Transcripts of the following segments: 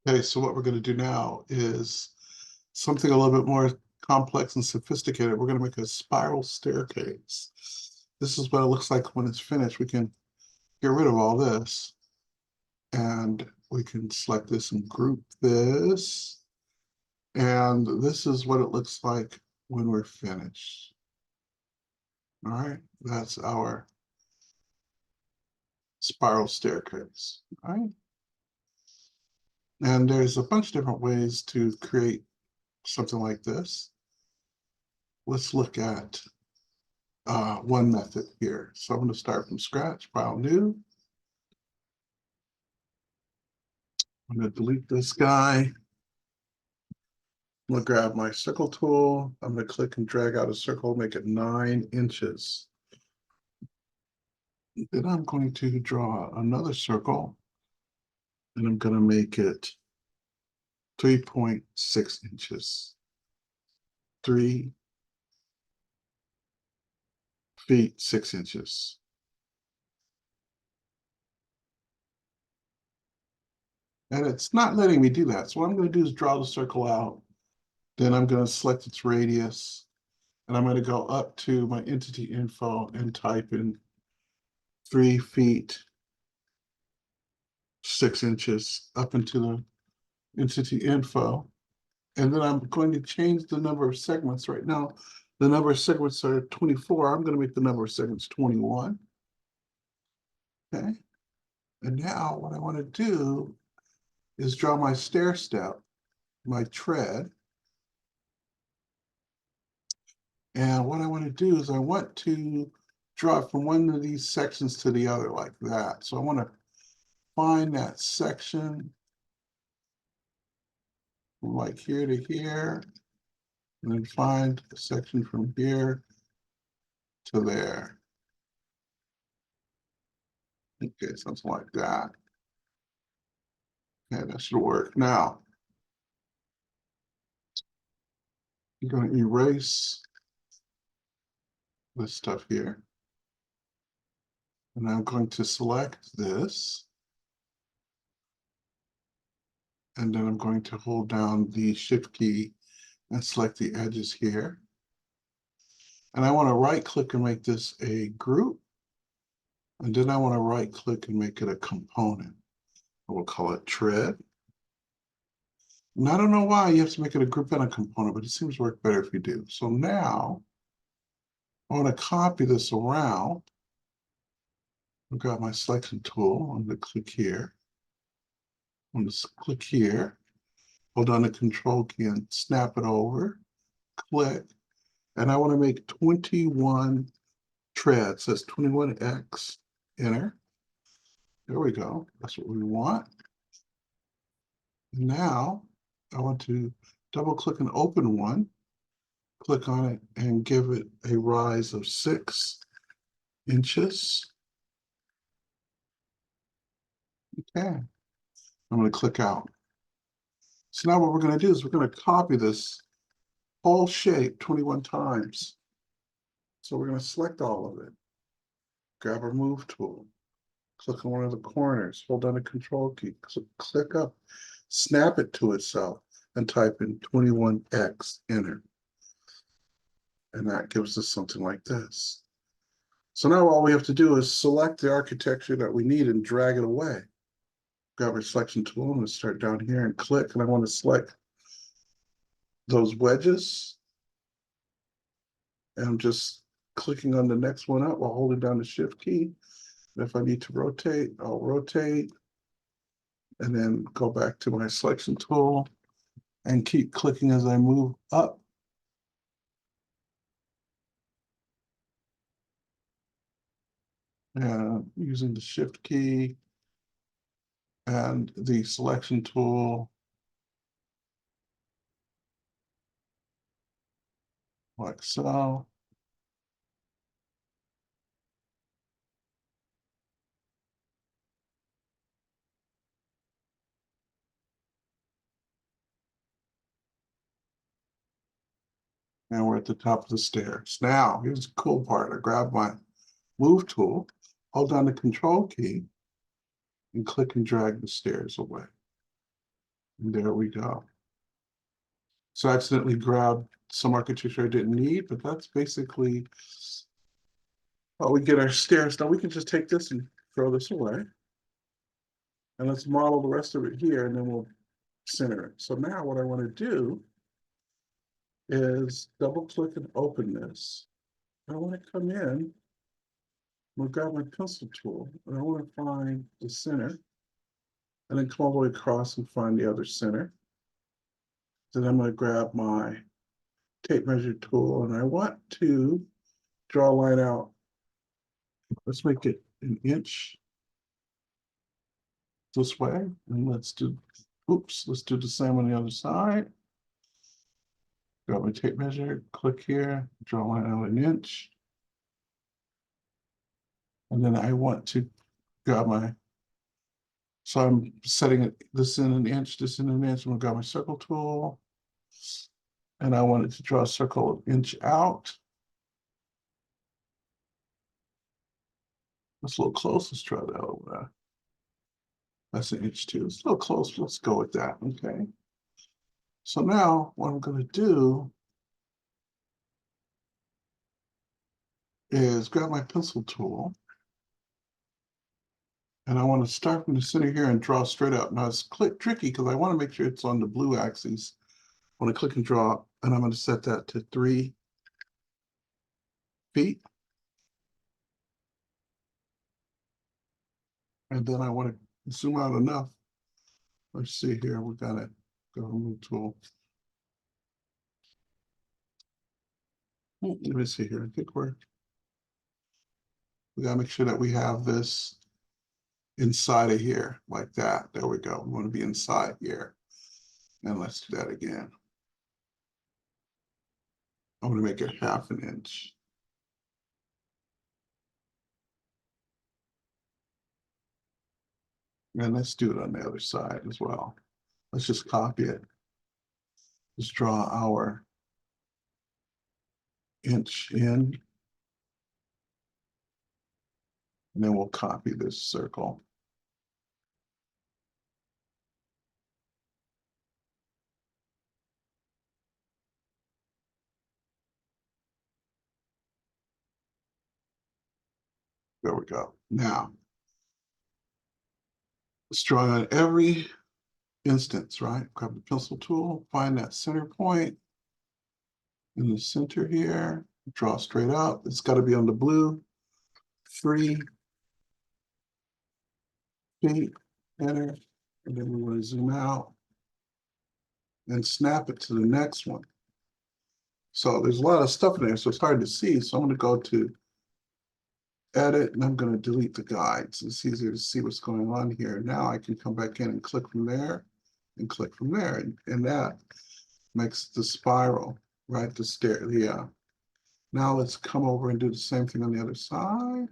Okay, so what we're going to do now is something a little bit more complex and sophisticated. We're going to make a spiral staircase. This is what it looks like when it's finished. We can get rid of all this and we can select this and group this. And this is what it looks like when we're finished. All right, that's our spiral staircase. All right. And there's a bunch of different ways to create something like this. Let's look at one method here. So I'm going to start from scratch, file new. I'm going to delete this guy. I'm going to grab my circle tool. I'm going to click and drag out a circle, make it 9 inches. Then I'm going to draw another circle and I'm going to make it 3.6 inches. 3 feet 6 inches. And it's not letting me do that. So what I'm going to do is draw the circle out. Then I'm going to select its radius. And I'm going to go up to my entity info and type in 3 feet 6 inches up into the entity info. And then I'm going to change the number of segments. Right now, the number of segments are 24. I'm going to make the number of segments 21. Okay. And now what I want to do is draw my stair step, my tread. And what I want to do is I want to draw it from one of these sections to the other like that. So I want to find that section from like here to here, and then find a section from here to there. Okay, something like that. Okay, that should work. Now, I'm going to erase this stuff here. And I'm going to select this. And then I'm going to hold down the Shift key and select the edges here. And I want to right click and make this a group. And then I want to right click and make it a component. We'll call it tread. And I don't know why you have to make it a group and a component, but it seems to work better if you do. So now I want to copy this around. I've got my selection tool. I'm going to click here. I'm going to click here, hold down the control key and snap it over, click, and I want to make 21 treads. That's 21x, enter. There we go. That's what we want. Now I want to double click and open one, click on it and give it a rise of 6 inches. Okay, I'm going to click out. So now what we're going to do is we're going to copy this whole shape 21 times. So we're going to select all of it. Grab our move tool. Click on one of the corners. Hold down the control key. Click up. Snap it to itself and type in 21x, enter. And that gives us something like this. So now all we have to do is select the architecture that we need and drag it away. Grab our selection tool. I'm going to start down here and click, and I want to select those wedges. And I'm just clicking on the next one up while holding down the Shift key. And if I need to rotate, I'll rotate. And then go back to my selection tool and keep clicking as I move up. And using the Shift key and the selection tool, like so. And we're at the top of the stairs. Now, here's the cool part. I grab my move tool, hold down the control key, and click and drag the stairs away. And there we go. So I accidentally grabbed some architecture I didn't need, but that's basically how we get our stairs. Now we can just take this and throw this away. And let's model the rest of it here, and then we'll center it. So now what I want to do is double click and open this. I want to come in, we'll grab my pencil tool, and I want to find the center, and then come all the way across and find the other center. Then I'm going to grab my tape measure tool, and I want to draw a line out. Let's make it an inch this way, and let's do the same on the other side. Grab my tape measure, click here, draw a line out an inch. And then I want to grab my, so I'm setting it, this in an inch, this in an inch. I'm gonna grab my circle tool. And I wanted to draw a circle an inch out. That's a little close. Let's try that over. That's an inch too. It's a little close. Let's go with that. Okay. So now what I'm going to do is grab my pencil tool. And I want to start from the center here and draw straight up. Now it's tricky because I want to make sure it's on the blue axis. I want to click and draw, and I'm going to set that to 3 feet. And then I want to zoom out enough. Let's see here. We got it. Go remove tool. Let me see here. I think we got to make sure that we have this inside of here like that. There we go. We want to be inside here. And let's do that again. I'm going to make it 1/2 inch. And let's do it on the other side as well. Let's just copy it. Let's draw our inch in. And then we'll copy this circle. There we go. Now, let's draw on every instance, right? Grab the pencil tool, find that center point in the center here, draw straight up. It's got to be on the blue. 3 feet, enter, and then we want to zoom out and snap it to the next one. So there's a lot of stuff in there, so it's hard to see. So I'm going to go to edit, and I'm going to delete the guides. It's easier to see what's going on here. Now I can come back in and click from there and click from there. And that makes the spiral, right? The stair, yeah. Now let's come over and do the same thing on the other side.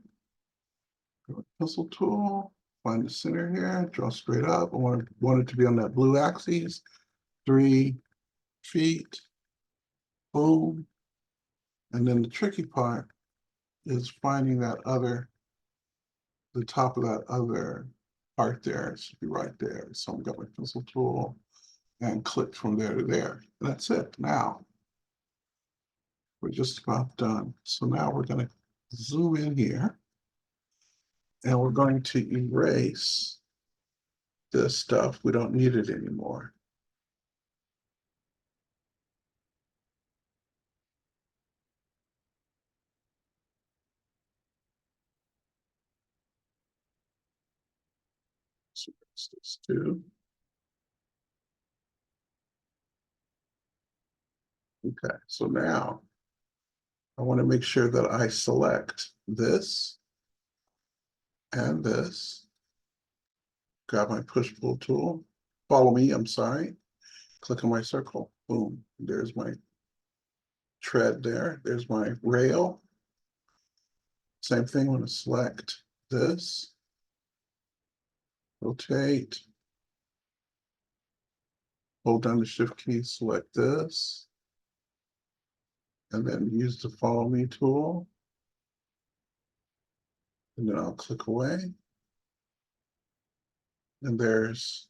Pencil tool, find the center here, draw straight up. I want it to be on that blue axis. 3 feet, boom. And then the tricky part is finding that the top of that other part there. It should be right there. So I've got my pencil tool and click from there to there. That's it. Now we're just about done. So now we're going to zoom in here, and we're going to erase this stuff. We don't need it anymore. So erase this too. Okay, so now I want to make sure that I select this and this. Grab my push pull tool. Follow me, I'm sorry. Click on my circle. Boom. There's my tread there. There's my rail. Same thing, I'm going to select this. Rotate. Hold down the shift key, select this. And then use the follow me tool. And then I'll click away. And there's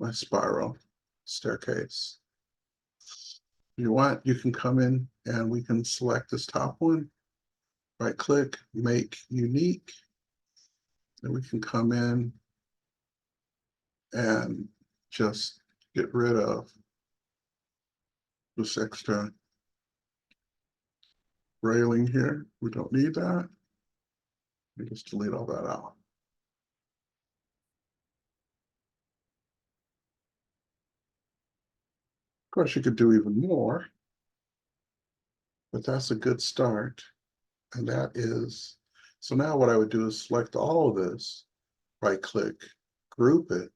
my spiral staircase. If you want, you can come in and we can select this top one, right click, make unique. And we can come in and just get rid of this extra railing here. We don't need that. We just delete all that out. Of course, you could do even more, but that's a good start. And that is, so now what I would do is select all of this, right click, group it,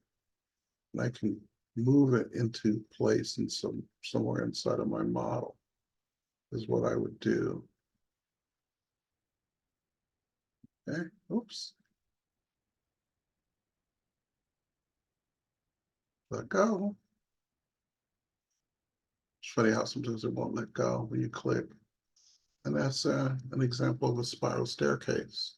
and I can move it into place in somewhere inside of my model is what I would do. Okay, oops. Let go. It's funny how sometimes it won't let go when you click. And that's an example of a spiral staircase.